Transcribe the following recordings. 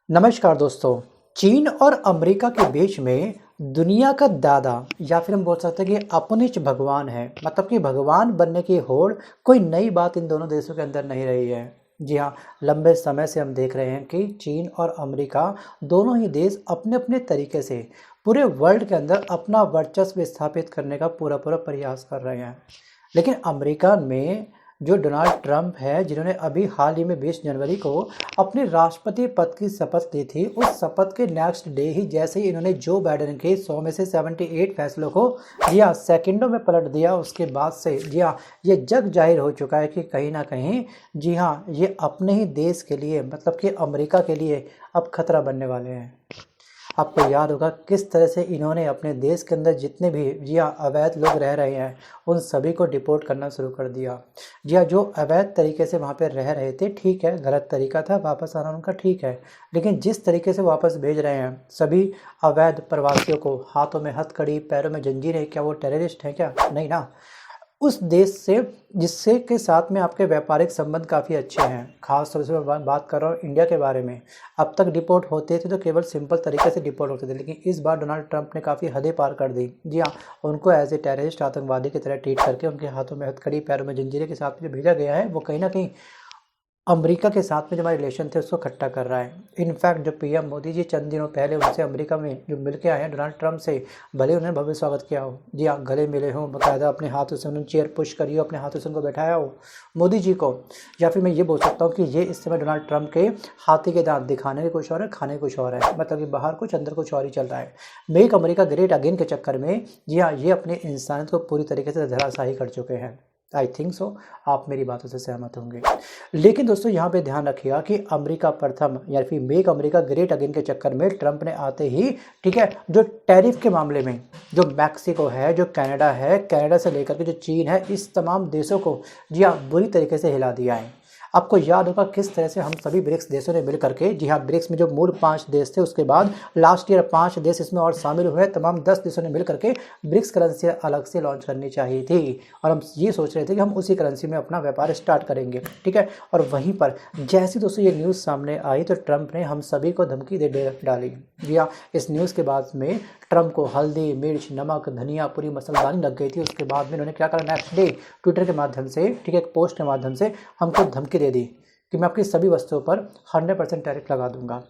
नमस्कार दोस्तों। चीन और अमेरिका के बीच में दुनिया का दादा या फिर हम बोल सकते हैं कि अपनिच भगवान है, मतलब कि भगवान बनने की होड़ कोई नई बात इन दोनों देशों के अंदर नहीं रही है। जी हाँ, लंबे समय से हम देख रहे हैं कि चीन और अमेरिका दोनों ही देश अपने अपने तरीके से पूरे वर्ल्ड के अंदर अपना वर्चस्व स्थापित करने का पूरा पूरा प्रयास कर रहे हैं। लेकिन अमेरिका में जो डोनाल्ड ट्रंप है, जिन्होंने अभी हाल ही में 20 जनवरी को अपने राष्ट्रपति पद की शपथ ली थी, उस शपथ के नेक्स्ट डे ही जैसे ही इन्होंने जो बाइडेन के 100 में से 78 फैसलों को जी हाँ सेकेंडों में पलट दिया, उसके बाद से जी हाँ ये जग जाहिर हो चुका है कि कहीं ना कहीं जी हाँ ये अपने ही देश के लिए, मतलब कि अमेरिका के लिए अब खतरा बनने वाले हैं। आपको याद होगा किस तरह से इन्होंने अपने देश के अंदर जितने भी जी हाँ अवैध लोग रह रहे हैं उन सभी को डिपोर्ट करना शुरू कर दिया। जी हाँ, जो अवैध तरीके से वहाँ पे रह रहे थे, ठीक है, गलत तरीका था, वापस आना उनका ठीक है, लेकिन जिस तरीके से वापस भेज रहे हैं सभी अवैध प्रवासियों को, हाथों में हथकड़ी पैरों में जंजीरें, क्या वो टेररिस्ट हैं क्या? नहीं ना। उस देश से जिससे के साथ में आपके व्यापारिक संबंध काफ़ी अच्छे हैं, खास तौर से मैं बात कर रहा हूँ इंडिया के बारे में। अब तक डिपोर्ट होते थे तो केवल सिंपल तरीके से डिपोर्ट होते थे, लेकिन इस बार डोनाल्ड ट्रंप ने काफ़ी हदें पार कर दी। जी हाँ, उनको एज ए टेररिस्ट, आतंकवादी की तरह ट्रीट करके उनके हाथों में हथकड़ी पैरों में जंजीरें के साथ में जो भेजा गया है, वो कहीं ना कहीं अमेरिका के साथ में जो हमारे रिलेशन थे उसको खट्टा कर रहा है। इनफैक्ट जो पीएम मोदी जी चंद दिनों पहले उनसे अमेरिका में जो मिल के आए हैं डोनाल्ड ट्रंप से, भले उन्होंने भव्य स्वागत किया हो, जी हाँ, गले मिले हों, बाकायदा अपने हाथों से उन्होंने चेयर पुश करी हो, अपने हाथों से उनको बैठाया हो मोदी जी को, या फिर मैं ये बोल सकता हूँ कि ये इस समय डोनाल्ड ट्रंप के हाथी के दांत दिखाने के कुछ और है, खाने कुछ और है, मतलब कि बाहर कुछ अंदर कुछ और ही चल रहा है। मेक अमेरिका ग्रेट अगेन के चक्कर में जी हाँ ये अपनी इंसानियत को पूरी तरीके से धराशायी कर चुके हैं। आई थिंक सो आप मेरी बातों से सहमत होंगे। लेकिन दोस्तों यहाँ पे ध्यान रखिएगा कि अमेरिका प्रथम या फिर मेक अमेरिका ग्रेट अगेन के चक्कर में ट्रंप ने आते ही, ठीक है, जो टैरिफ के मामले में जो मैक्सिको है, जो कनाडा है, कनाडा से लेकर के जो चीन है, इस तमाम देशों को जी हाँ बुरी तरीके से हिला दिया है। आपको याद होगा किस तरह से हम सभी ब्रिक्स देशों ने मिल करके, जी हाँ, ब्रिक्स में जो मूल 5 देश थे, उसके बाद लास्ट ईयर 5 देश इसमें और शामिल हुए, तमाम 10 देशों ने मिल करके ब्रिक्स करेंसी अलग से लॉन्च करनी चाहिए थी, और हम ये सोच रहे थे कि हम उसी करेंसी में अपना व्यापार स्टार्ट करेंगे, ठीक है। और वहीं पर जैसी दोस्तों ये न्यूज़ सामने आई तो ट्रंप ने हम सभी को धमकी दे डाली। जी हाँ, इस न्यूज़ के बाद में ट्रंप को हल्दी, मिर्च, नमक, धनिया पूरी मसालेदानी लग गई थी। उसके बाद में उन्होंने क्या करा, नेक्स्ट डे ट्विटर के माध्यम से, ठीक है, एक पोस्ट के माध्यम से हमको धमकी दे दी कि मैं आपकी सभी वस्तुओं पर 100% टैरिफ लगा दूंगा।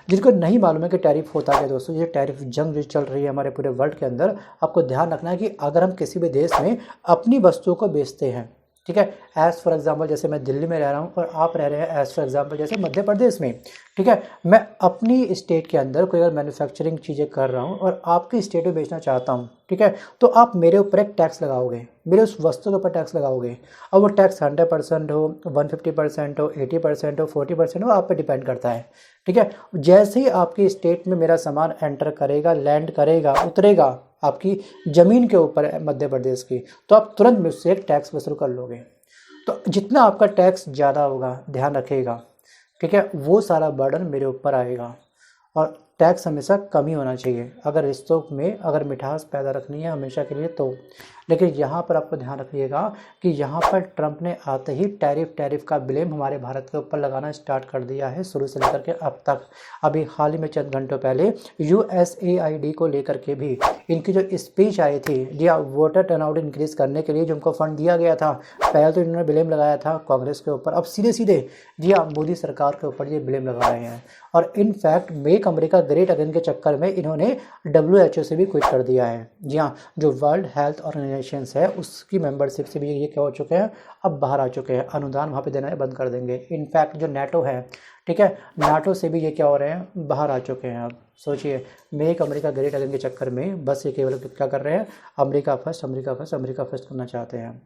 जिनको नहीं मालूम है कि टैरिफ होता है दोस्तों, ये टैरिफ जंग जो चल रही है हमारे पूरे वर्ल्ड के अंदर, आपको ध्यान रखना है कि अगर हम किसी भी देश में अपनी वस्तुओं को बेचते हैं, ठीक है, एज फॉर एग्जाम्पल जैसे मैं दिल्ली में रह रहा हूँ और आप रह रहे हैं एज फॉर एग्जाम्पल जैसे मध्य प्रदेश में, ठीक है, मैं अपनी स्टेट के अंदर कोई अगर मैन्युफैक्चरिंग चीज़ें कर रहा हूँ और आपकी स्टेट में बेचना चाहता हूँ, ठीक है, तो आप मेरे ऊपर एक टैक्स लगाओगे, मेरे उस वस्तु के ऊपर टैक्स लगाओगे, और वो टैक्स 100% हो, 150% हो, 80% हो, 40% हो, आप पे डिपेंड करता है, ठीक है। जैसे ही आपकी स्टेट में मेरा सामान एंटर करेगा, लैंड करेगा, उतरेगा आपकी ज़मीन के ऊपर मध्य प्रदेश की, तो आप तुरंत मुझसे एक टैक्स वसूल कर लोगे। तो जितना आपका टैक्स ज़्यादा होगा, ध्यान रखिएगा, ठीक है, वो सारा बर्डन मेरे ऊपर आएगा। और टैक्स हमेशा कम ही होना चाहिए अगर रिश्तों में अगर मिठास पैदा रखनी है हमेशा के लिए तो। लेकिन यहाँ पर आपको ध्यान रखिएगा कि यहाँ पर ट्रंप ने आते ही टैरिफ का ब्लेम हमारे भारत के ऊपर लगाना स्टार्ट कर दिया है, शुरू से लेकर के अब तक। अभी हाल ही में चंद घंटों पहले USAID को लेकर के भी इनकी जो स्पीच आई थी, जी हाँ, वोटर टर्नआउट इंक्रीज करने के लिए जो उनको फंड दिया गया था, पहले तो इन्होंने ब्लेम लगाया था कांग्रेस के ऊपर, अब सीधे सीधे जी हाँ मोदी सरकार के ऊपर ये ब्लेम लगा रहे हैं। और in fact make America great again के चक्कर में इन्होंने WHO से भी क्विट कर दिया है। जी हाँ, जो वर्ल्ड हेल्थ ऑर्गेनाइजेशंस है उसकी मेंबरशिप से भी ये क्या हो चुके हैं, अब बाहर आ चुके हैं, अनुदान वहाँ पे देना बंद कर देंगे। इनफैक्ट जो नाटो है, ठीक है, नाटो से भी ये क्या हो रहे हैं, बाहर आ चुके हैं। अब सोचिए, मेक अमेरिका ग्रेट अगेन के चक्कर में बस ये केवल क्या कर रहे हैं, America first, America first, America first करना चाहते हैं।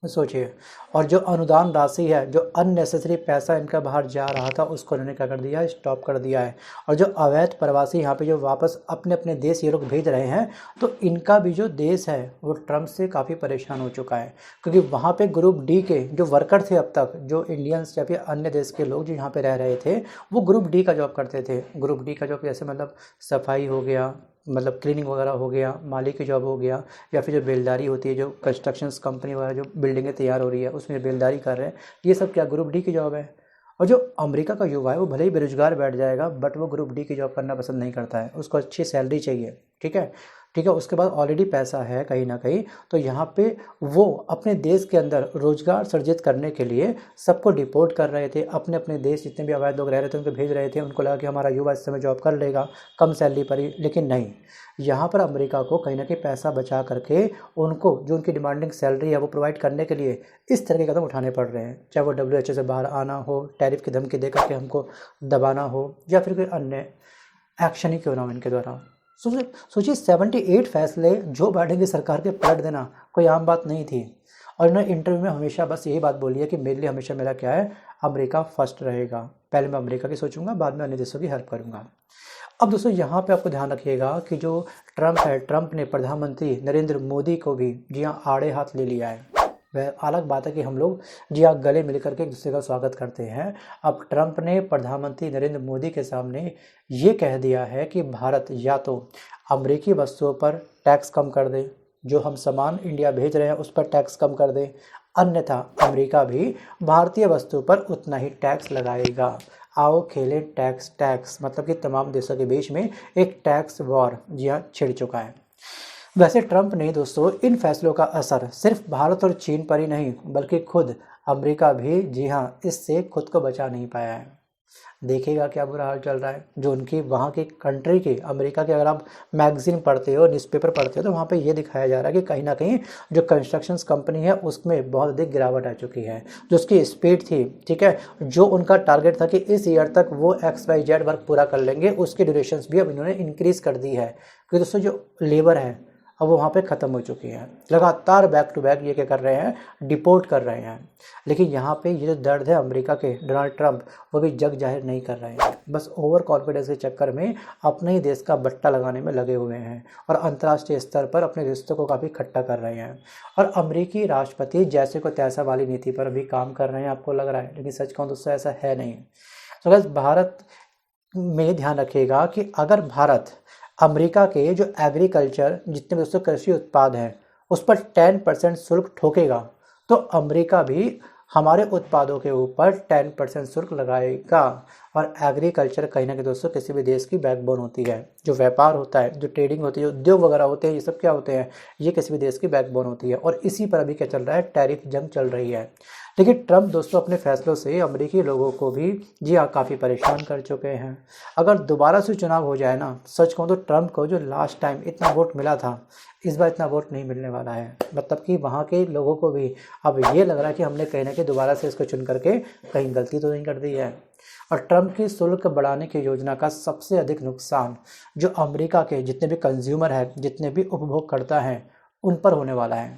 सोचिए, और जो अनुदान राशि है, जो अननेसेसरी पैसा इनका बाहर जा रहा था उसको इन्होंने क्या कर दिया है, स्टॉप कर दिया है। और जो अवैध प्रवासी यहाँ पे जो वापस अपने अपने देश ये लोग भेज रहे हैं, तो इनका भी जो देश है वो ट्रंप से काफ़ी परेशान हो चुका है, क्योंकि वहाँ पे ग्रुप डी के जो वर्कर थे अब तक, जो इंडियंस या फिर अन्य देश के लोग जो यहाँ पे रह रहे थे, वो ग्रुप डी का जॉब करते थे। ग्रुप डी का जॉब जैसे मतलब सफाई हो गया, मतलब क्लीनिंग वगैरह हो गया, माली की जॉब हो गया, या फिर जो बेलदारी होती है, जो कंस्ट्रक्शंस कंपनी वगैरह जो बिल्डिंगें तैयार हो रही है उसमें बेलदारी कर रहे हैं, ये सब क्या ग्रुप डी की जॉब है। और जो अमेरिका का युवा है वो भले ही बेरोजगार बैठ जाएगा, बट वो ग्रुप डी की जॉब करना पसंद नहीं करता है, उसको अच्छी सैलरी चाहिए। ठीक है, ठीक है, उसके बाद ऑलरेडी पैसा है कहीं ना कहीं, तो यहाँ पे वो अपने देश के अंदर रोजगार सृजित करने के लिए सबको डिपोर्ट कर रहे थे। अपने अपने देश जितने भी अवैध लोग रह रहे थे उनको भेज रहे थे। उनको लगा कि हमारा युवा इस समय जॉब कर लेगा कम सैलरी पर ही, लेकिन नहीं, यहाँ पर अमेरिका को कहीं ना कहीं पैसा बचा करके उनको जो उनकी डिमांडिंग सैलरी है वो प्रोवाइड करने के लिए इस तरह के कदम उठाने पड़ रहे हैं, चाहे वो WHO से बाहर आना हो, टैरिफ की धमकी दे करके हमको दबाना हो, या फिर कोई अन्य एक्शन ही क्यों ना हो इनके द्वारा। सोचिए 78 फैसले जो बाइडेन की सरकार के पलट देना कोई आम बात नहीं थी। और इन्होंने इंटरव्यू में हमेशा बस यही बात बोली है कि मेरे लिए हमेशा मेरा क्या है, अमेरिका फर्स्ट रहेगा, पहले मैं अमेरिका की सोचूंगा, बाद में अन्य देशों की हेल्प करूंगा। अब दोस्तों यहाँ पे आपको ध्यान रखिएगा कि जो ट्रंप है, ट्रंप ने प्रधानमंत्री नरेंद्र मोदी को भी जी हाँ आड़े हाथ ले लिया है। वह अलग बात है कि हम लोग जी हाँ गले मिल करके एक दूसरे का स्वागत करते हैं। अब ट्रंप ने प्रधानमंत्री नरेंद्र मोदी के सामने ये कह दिया है कि भारत या तो अमेरिकी वस्तुओं पर टैक्स कम कर दे, जो हम सामान इंडिया भेज रहे हैं उस पर टैक्स कम कर दे, अन्यथा अमेरिका भी भारतीय वस्तु पर उतना ही टैक्स लगाएगा। आओ खेलें टैक्स टैक्स, मतलब कि तमाम देशों के बीच में एक टैक्स वॉर जी हाँ छिड़ चुका है। वैसे ट्रंप ने दोस्तों इन फैसलों का असर सिर्फ भारत और चीन पर ही नहीं, बल्कि खुद अमेरिका भी जी हाँ इससे खुद को बचा नहीं पाया है। देखिएगा क्या बुरा हाल चल रहा है। जो उनकी वहाँ की कंट्री के, अमेरिका के, अगर आप मैगजीन पढ़ते हो, न्यूज़पेपर पढ़ते हो, तो वहाँ पे ये दिखाया जा रहा है कि कहीं ना कहीं जो कंस्ट्रक्शंस कंपनी है उसमें बहुत अधिक गिरावट आ चुकी है। जो उसकी स्पीड थी, ठीक है, जो उनका टारगेट था कि इस ईयर तक वो XYZ वर्क पूरा कर लेंगे, उसकी ड्यूरेशंस भी अब इन्होंने इंक्रीज़ कर दी है। क्योंकि दोस्तों जो लेबर है अब वो वहाँ पे ख़त्म हो चुकी है। लगातार बैक टू बैक ये क्या कर रहे हैं, डिपोर्ट कर रहे हैं। लेकिन यहाँ पे ये जो दर्द है अमेरिका के डोनाल्ड ट्रंप, वो भी जग जाहिर नहीं कर रहे हैं, बस ओवर कॉन्फिडेंस के चक्कर में अपने ही देश का बट्टा लगाने में लगे हुए हैं और अंतर्राष्ट्रीय स्तर पर अपने रिश्तों को काफ़ी खट्टा कर रहे हैं। और अमेरिकी राष्ट्रपति जैसे को तैसा वाली नीति पर भी काम कर रहे हैं, आपको लग रहा है, लेकिन सच कहूँ दोस्तों ऐसा है नहीं। तो बस भारत में ध्यान रखिएगा कि अगर भारत अमेरिका के जो एग्रीकल्चर जितने भी दोस्तों कृषि उत्पाद हैं उस पर 10% शुल्क ठोकेगा, तो अमेरिका भी हमारे उत्पादों के ऊपर 10% शुल्क लगाएगा। और एग्रीकल्चर कहीं ना कहीं दोस्तों किसी भी देश की बैकबोन होती है। जो व्यापार होता है, जो ट्रेडिंग होती है, जो उद्योग वगैरह होते हैं, ये सब क्या होते हैं, ये किसी भी देश की बैकबोन होती है। और इसी पर अभी क्या चल रहा है, टैरिफ जंग चल रही है। लेकिन ट्रंप दोस्तों अपने फैसलों से अमेरिकी लोगों को भी जी हाँ काफ़ी परेशान कर चुके हैं। अगर दोबारा से चुनाव हो जाए ना, सच कहूँ तो ट्रंप को जो लास्ट टाइम इतना वोट मिला था, इस बार इतना वोट नहीं मिलने वाला है। मतलब कि वहाँ के लोगों को भी अब ये लग रहा है कि हमने कहीं ना कहीं दोबारा से इसको चुन करके कहीं गलती तो नहीं कर दी है। और ट्रंप की शुल्क बढ़ाने की योजना का सबसे अधिक नुकसान जो अमेरिका के जितने भी कंज्यूमर हैं, जितने भी उपभोगकर्ता हैं, उन पर होने वाला है।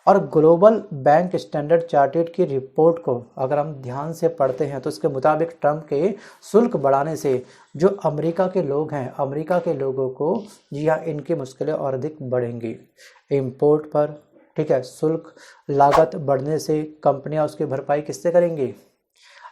और ग्लोबल बैंक स्टैंडर्ड चार्टर्ड की रिपोर्ट को अगर हम ध्यान से पढ़ते हैं तो उसके मुताबिक ट्रंप के शुल्क बढ़ाने से जो अमेरिका के लोग हैं, अमेरिका के लोगों को जी हाँ इनकी मुश्किलें और अधिक बढ़ेंगी। इंपोर्ट पर, ठीक है, शुल्क लागत बढ़ने से कंपनियां उसकी भरपाई किससे करेंगी।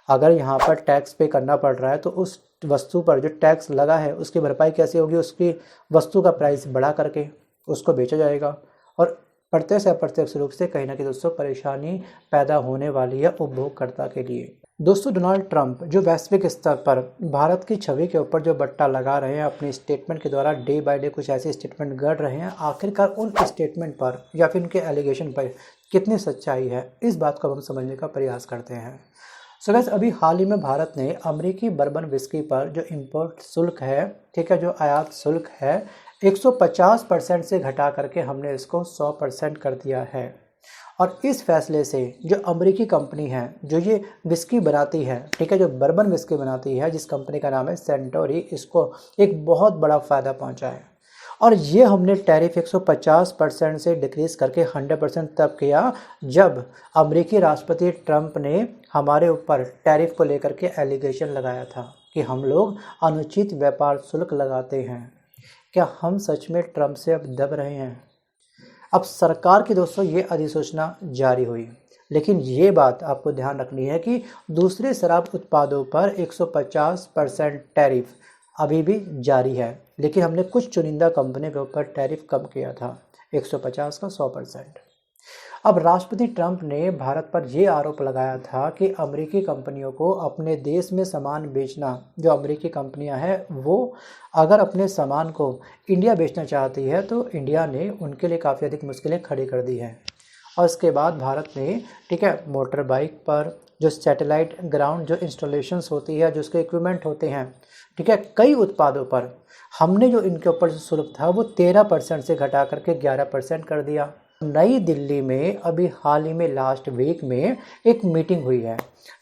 अगर यहाँ पर टैक्स पे करना पड़ रहा है तो उस वस्तु पर जो टैक्स लगा है उसकी भरपाई कैसे होगी, उसकी वस्तु का प्राइस बढ़ा करके उसको बेचा जाएगा। और प्रत्यक्ष या अप्रत्यक्ष रूप से कहीं ना कहीं दोस्तों परेशानी पैदा होने वाली है उपभोगकर्ता के लिए। दोस्तों डोनाल्ड ट्रंप जो वैश्विक स्तर पर भारत की छवि के ऊपर जो बट्टा लगा रहे हैं, अपने स्टेटमेंट के द्वारा डे बाय डे कुछ ऐसे स्टेटमेंट गढ़ रहे हैं, आखिरकार उन स्टेटमेंट पर या फिर उनके एलिगेशन पर कितनी सच्चाई है, इस बात को हम समझने का प्रयास करते हैं। सो गाइस, अभी हाल ही में भारत ने अमेरिकी बर्बन विस्की पर जो इंपोर्ट शुल्क है, ठीक है, जो आयात शुल्क है, 150% से घटा करके हमने इसको 100% कर दिया है। और इस फैसले से जो अमेरिकी कंपनी है जो ये विस्की बनाती है, ठीक है, जो बर्बन विस्की बनाती है, जिस कंपनी का नाम है सेंटोरी, इसको एक बहुत बड़ा फ़ायदा पहुंचा है। और ये हमने टैरिफ 150% से डिक्रीज़ करके 100% तब किया जब अमेरिकी राष्ट्रपति ट्रंप ने हमारे ऊपर टैरिफ को लेकर के एलिगेशन लगाया था कि हम लोग अनुचित व्यापार शुल्क लगाते हैं। क्या हम सच में ट्रंप से अब दब रहे हैं? अब सरकार की दोस्तों ये अधिसूचना जारी हुई, लेकिन ये बात आपको ध्यान रखनी है कि दूसरे शराब उत्पादों पर 150% टैरिफ अभी भी जारी है। लेकिन हमने कुछ चुनिंदा कंपनी के ऊपर टैरिफ कम किया था 150 का 100%। अब राष्ट्रपति ट्रंप ने भारत पर यह आरोप लगाया था कि अमेरिकी कंपनियों को अपने देश में सामान बेचना, जो अमेरिकी कंपनियां हैं वो अगर अपने सामान को इंडिया बेचना चाहती है तो इंडिया ने उनके लिए काफ़ी अधिक मुश्किलें खड़ी कर दी हैं। और इसके बाद भारत ने, ठीक है, मोटर बाइक पर जो सैटेलाइट ग्राउंड जो इंस्टॉलेशंस होती है, जो उसके इक्विपमेंट होते हैं, ठीक है, कई उत्पादों पर हमने जो इनके ऊपर जो शुल्क था वो 13% से घटा करके 11% कर दिया। नई दिल्ली में अभी हाल ही में लास्ट वीक में एक मीटिंग हुई है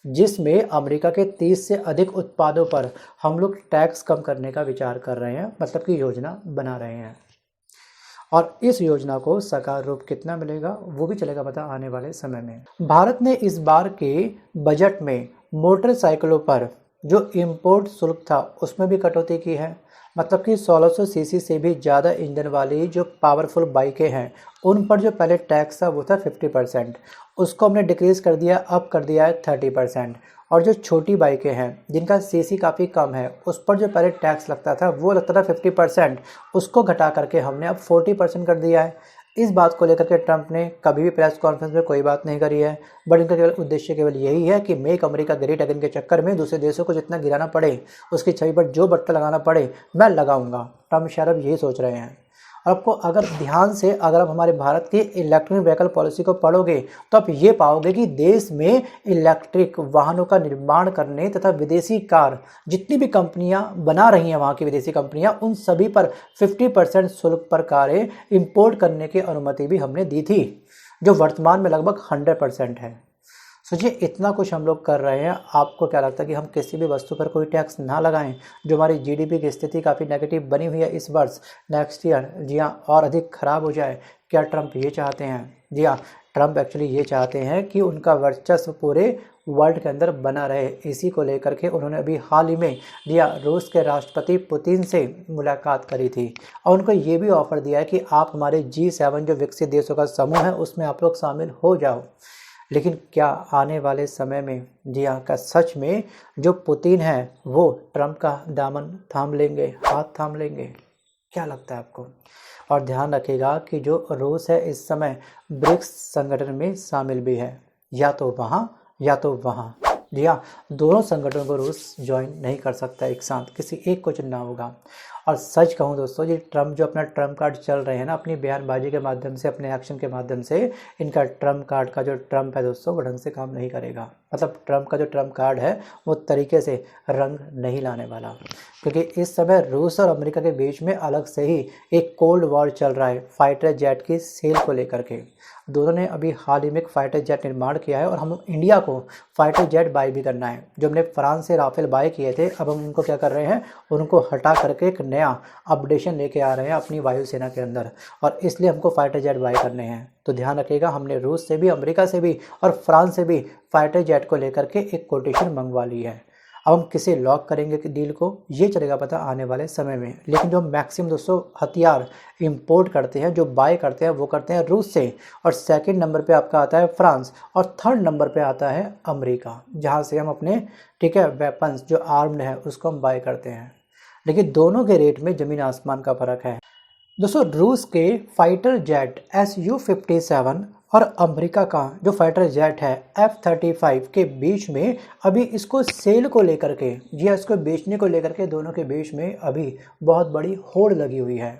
जिसमें अमेरिका के 30 से अधिक उत्पादों पर हम लोग टैक्स कम करने का विचार कर रहे हैं, मतलब कि योजना बना रहे हैं। और इस योजना को साकार रूप कितना मिलेगा वो भी चलेगा पता आने वाले समय में। भारत ने इस बार के बजट में मोटरसाइकिलों पर जो इम्पोर्ट शुल्क था उसमें भी कटौती की है, मतलब कि 1600 सीसी से भी ज़्यादा इंजन वाली जो पावरफुल बाइकें हैं उन पर जो पहले टैक्स था वो था 50%, उसको हमने डिक्रीज़ कर दिया, अब कर दिया है 30%। और जो छोटी बाइकें हैं जिनका सीसी काफ़ी कम है उस पर जो पहले टैक्स लगता था वो लगता था 50%, उसको घटा करके हमने अब 40% कर दिया है। इस बात को लेकर के ट्रंप ने कभी भी प्रेस कॉन्फ्रेंस में कोई बात नहीं करी है, बट इनका केवल उद्देश्य केवल यही है कि मेक अमेरिका ग्रेट अगेन के चक्कर में दूसरे देशों को जितना गिराना पड़े, उसकी छवि पर जो बट्टा लगाना पड़े मैं लगाऊंगा। ट्रंप शायद यही सोच रहे हैं। और आपको अगर ध्यान से अगर आप हमारे भारत की इलेक्ट्रिक व्हीकल पॉलिसी को पढ़ोगे तो आप ये पाओगे कि देश में इलेक्ट्रिक वाहनों का निर्माण करने तथा विदेशी कार जितनी भी कंपनियां बना रही हैं वहाँ की विदेशी कंपनियां, उन सभी पर 50% शुल्क पर कारें इंपोर्ट करने की अनुमति भी हमने दी थी, जो वर्तमान में लगभग 100% है। सोचिए इतना कुछ हम लोग कर रहे हैं, आपको क्या लगता है कि हम किसी भी वस्तु पर कोई टैक्स ना लगाएं? जो हमारी जीडीपी की स्थिति काफ़ी नेगेटिव बनी हुई है इस वर्ष, नेक्स्ट ईयर जी हाँ और अधिक खराब हो जाए, क्या ट्रंप ये चाहते हैं? जी हाँ, ट्रंप एक्चुअली ये चाहते हैं कि उनका वर्चस्व पूरे वर्ल्ड के अंदर बना रहे। इसी को लेकर के उन्होंने अभी हाल ही में जी हाँ रूस के राष्ट्रपति पुतिन से मुलाकात करी थी और उनको ये भी ऑफर दिया है कि आप हमारे G7 जो विकसित देशों का समूह है उसमें आप लोग शामिल हो जाओ। लेकिन क्या आने वाले समय में जी हाँ का सच में जो पुतिन है वो ट्रंप का दामन थाम लेंगे, हाथ थाम लेंगे? क्या लगता है आपको? और ध्यान रखिएगा कि जो रूस है इस समय ब्रिक्स संगठन में शामिल भी है, या तो वहाँ या तो वहाँ। जी हाँ, दोनों संगठनों को रूस ज्वाइन नहीं कर सकता एक साथ, किसी एक को चुनना होगा। और सच कहूँ दोस्तों, ये ट्रंप जो अपना ट्रम्प कार्ड चल रहे हैं ना, अपनी बयानबाजी के माध्यम से, अपने एक्शन के माध्यम से, इनका ट्रम्प कार्ड का जो ट्रम्प है दोस्तों वो ढंग से काम नहीं करेगा। मतलब ट्रम्प का जो ट्रम्प कार्ड है वो तरीके से रंग नहीं लाने वाला, क्योंकि इस समय रूस और अमेरिका के बीच में अलग से ही एक कोल्ड वॉर चल रहा है फाइटर जेट की सेल को लेकर के। दोनों ने अभी हाल ही में एक फाइटर जेट निर्माण किया है और हम इंडिया को फाइटर जेट बाय भी करना है। जो हमने फ्रांस से राफेल बाय किए थे, अब हम उनको क्या कर रहे हैं, उनको हटा करके एक नया अपडेशन लेके आ रहे हैं अपनी वायुसेना के अंदर, और इसलिए हमको फाइटर जेट बाय करने हैं। तो ध्यान रखिएगा, हमने रूस से भी, अमेरिका से भी और फ्रांस से भी फाइटर जेट को लेकर के एक कोटेशन मंगवा ली है। अब हम किसे लॉक करेंगे डील को, ये चलेगा पता आने वाले समय में। लेकिन जो मैक्सिमम दोस्तों हथियार इंपोर्ट करते हैं, जो बाय करते हैं, वो करते हैं रूस से, और सेकंड नंबर पे आपका आता है फ्रांस, और थर्ड नंबर पे आता है अमेरिका, जहाँ से हम अपने ठीक है वेपन्स जो आर्म्ड है उसको हम बाय करते हैं। लेकिन दोनों के रेट में ज़मीन आसमान का फ़र्क है दोस्तों। रूस के फाइटर जेट Su-57 और अमेरिका का जो फाइटर जेट है F-35 के बीच में अभी इसको सेल को लेकर के, जी इसको बेचने को लेकर के दोनों के बीच में अभी बहुत बड़ी होड़ लगी हुई है।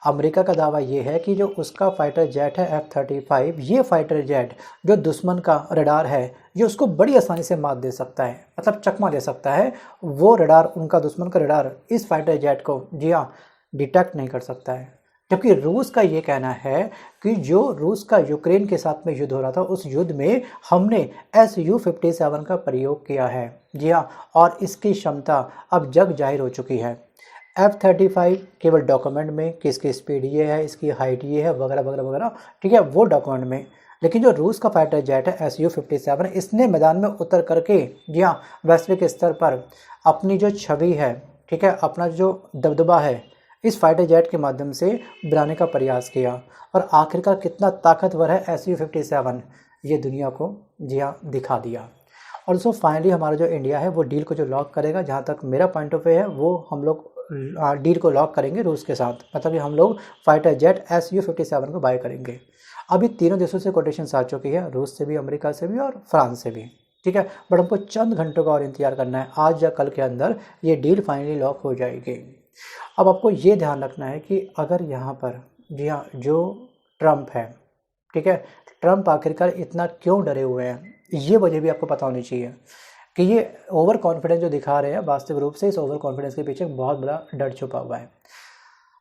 अमेरिका का दावा ये है कि जो उसका फाइटर जेट है F-35, ये फाइटर जेट जो दुश्मन का रडार है ये उसको बड़ी आसानी से मात दे सकता है, मतलब चकमा दे सकता है। वो रडार, उनका दुश्मन का रडार इस फाइटर जेट को जी हाँ डिटेक्ट नहीं कर सकता है। जबकि रूस का ये कहना है कि जो रूस का यूक्रेन के साथ में युद्ध हो रहा था उस युद्ध में हमने Su-57 का प्रयोग किया है। जी हाँ, और इसकी क्षमता अब जग जाहिर हो चुकी है। F-35 केवल डॉक्यूमेंट में कि इसकी स्पीड ये है, इसकी हाइट ये है, वगैरह वगैरह वगैरह, ठीक है, वो डॉक्यूमेंट में। लेकिन जो रूस का फाइटर जेट है Su-57, इसने मैदान में उतर करके जी हाँ वैश्विक स्तर पर अपनी जो छवि है, ठीक है, अपना जो दबदबा है इस फाइटर जेट के माध्यम से बनाने का प्रयास किया। और आखिरकार कितना ताकतवर है Su-57 ये दुनिया को जी हाँ दिखा दिया। और दोस्तों फाइनली हमारा जो इंडिया है वो डील को जो लॉक करेगा, जहाँ तक मेरा पॉइंट ऑफ व्यू है, वो हम लोग डील को लॉक करेंगे रूस के साथ, मतलब कि हम लोग फाइटर जेट Su-57 को बाय करेंगे। अभी तीनों देशों से कोटेशंस आ चुकी है, रूस से भी, अमेरिका से भी और फ्रांस से भी, ठीक है। बट हमको चंद घंटों का और इंतजार करना है, आज या कल के अंदर ये डील फाइनली लॉक हो जाएगी। अब आपको ये ध्यान रखना है कि अगर यहाँ पर, जी हाँ, जो ट्रम्प है, ठीक है, ट्रम्प आखिरकार इतना क्यों डरे हुए हैं, ये वजह भी आपको पता होनी चाहिए कि ये ओवर कॉन्फिडेंस जो दिखा रहे हैं, वास्तविक रूप से इस ओवर कॉन्फिडेंस के पीछे बहुत बड़ा डर छुपा हुआ है।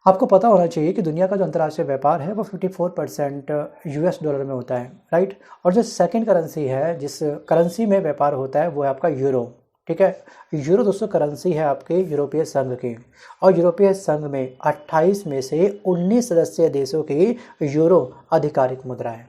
आपको पता होना चाहिए कि दुनिया का जो अंतर्राष्ट्रीय व्यापार है वो 54% यूएस डॉलर में होता है, राइट। और जो सेकंड करेंसी है, जिस करेंसी में व्यापार होता है, वो है आपका यूरो, ठीक है। यूरो दोस्तों करेंसी है आपके यूरोपीय संघ की, और यूरोपीय संघ में 28 में से 19 सदस्यीय देशों की यूरो आधिकारिक मुद्रा है,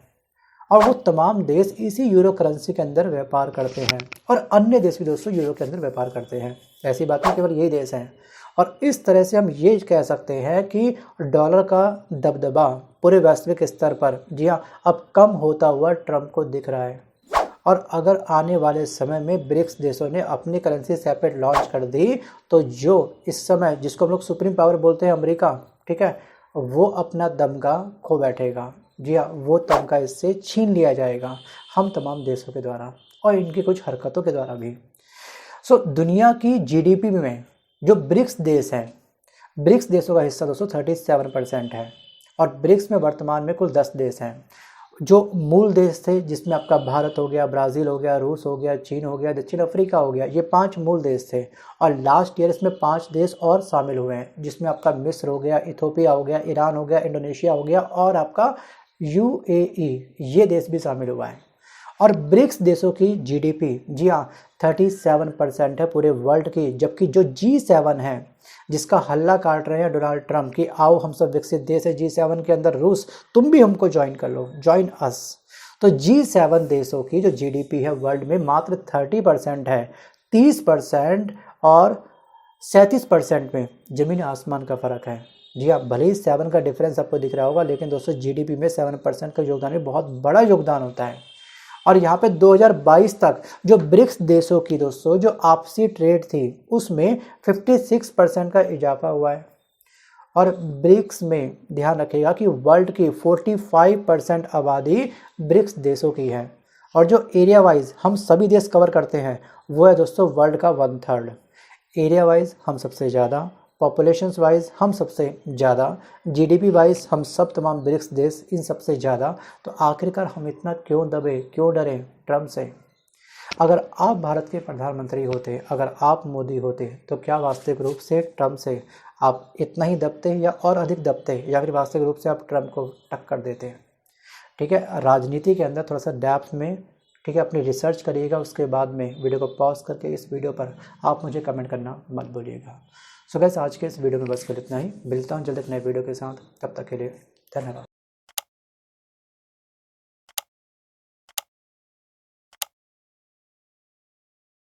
और वो तमाम देश इसी यूरो करेंसी के अंदर व्यापार करते हैं, और अन्य देश भी दोस्तों यूरो के अंदर व्यापार करते हैं। ऐसी बात नहीं, केवल यही देश हैं। और इस तरह से हम ये कह सकते हैं कि डॉलर का दबदबा पूरे वैश्विक स्तर पर, जी हाँ, अब कम होता हुआ ट्रम्प को दिख रहा है। और अगर आने वाले समय में ब्रिक्स देशों ने अपनी करेंसी सेपरेट लॉन्च कर दी, तो जो इस समय, जिसको हम लोग सुप्रीम पावर बोलते हैं अमेरिका, ठीक है, वो अपना दमगा खो बैठेगा। जी हाँ, वो तमगा इससे छीन लिया जाएगा हम तमाम देशों के द्वारा, और इनकी कुछ हरकतों के द्वारा भी। दुनिया की जीडीपी में जो ब्रिक्स देश हैं, ब्रिक्स देशों का हिस्सा दोस्तों 37% है, और ब्रिक्स में वर्तमान में कुल 10 देश हैं। जो मूल देश थे, जिसमें आपका भारत हो गया, ब्राज़ील हो गया, रूस हो गया, चीन हो गया, दक्षिण अफ्रीका हो गया, ये 5 मूल देश थे। और लास्ट ईयर इसमें 5 देश और शामिल हुए हैं, जिसमें आपका मिस्र हो गया, इथोपिया हो गया, ईरान हो गया, इंडोनेशिया हो गया, और आपका यूएई, ये देश भी शामिल हुआ है। और ब्रिक्स देशों की जीडीपी, जी हाँ, 37% है पूरे वर्ल्ड की। जबकि जो G7 है, जिसका हल्ला काट रहे हैं डोनाल्ड ट्रम्प कि आओ हम सब विकसित देश है, G7 के अंदर रूस, तुम भी हमको ज्वाइन कर लो, ज्वाइन अस। तो G7 देशों की जो जीडीपी है वर्ल्ड में मात्र 30% है। 30% और 37% में ज़मीन आसमान का फ़र्क है। जी हाँ, भले ही 7 का डिफरेंस आपको दिख रहा होगा, लेकिन दोस्तों जीडीपी में 7% का योगदान भी बहुत बड़ा योगदान होता है। और यहाँ पे 2022 तक जो ब्रिक्स देशों की दोस्तों जो आपसी ट्रेड थी, उसमें 56% का इजाफा हुआ है। और ब्रिक्स में ध्यान रखिएगा कि वर्ल्ड की 45% आबादी ब्रिक्स देशों की है, और जो एरिया वाइज हम सभी देश कवर करते हैं, वो है दोस्तों वर्ल्ड का 1/3। एरिया वाइज हम सबसे ज़्यादा, पॉपुलेशंस वाइज हम सबसे ज़्यादा, जीडीपी वाइज हम सब तमाम ब्रिक्स देश इन सबसे ज़्यादा। तो आखिरकार हम इतना क्यों दबे, क्यों डरे ट्रम्प से? अगर आप भारत के प्रधानमंत्री होते, अगर आप मोदी होते, तो क्या वास्तविक रूप से ट्रम्प से आप इतना ही दबते या और अधिक दबते, या फिर वास्तविक रूप से आप ट्रम्प को टक्कर देते? ठीक है, राजनीति के अंदर थोड़ा सा डेप्थ में, ठीक है, अपनी रिसर्च करिएगा। उसके बाद में वीडियो को पॉज करके इस वीडियो पर आप मुझे कमेंट करना मत भूलिएगा। सो गाइस, आज के इस वीडियो में बस कर इतना ही। मिलता हूँ जल्द एक नए वीडियो के साथ, तब तक के लिए धन्यवाद।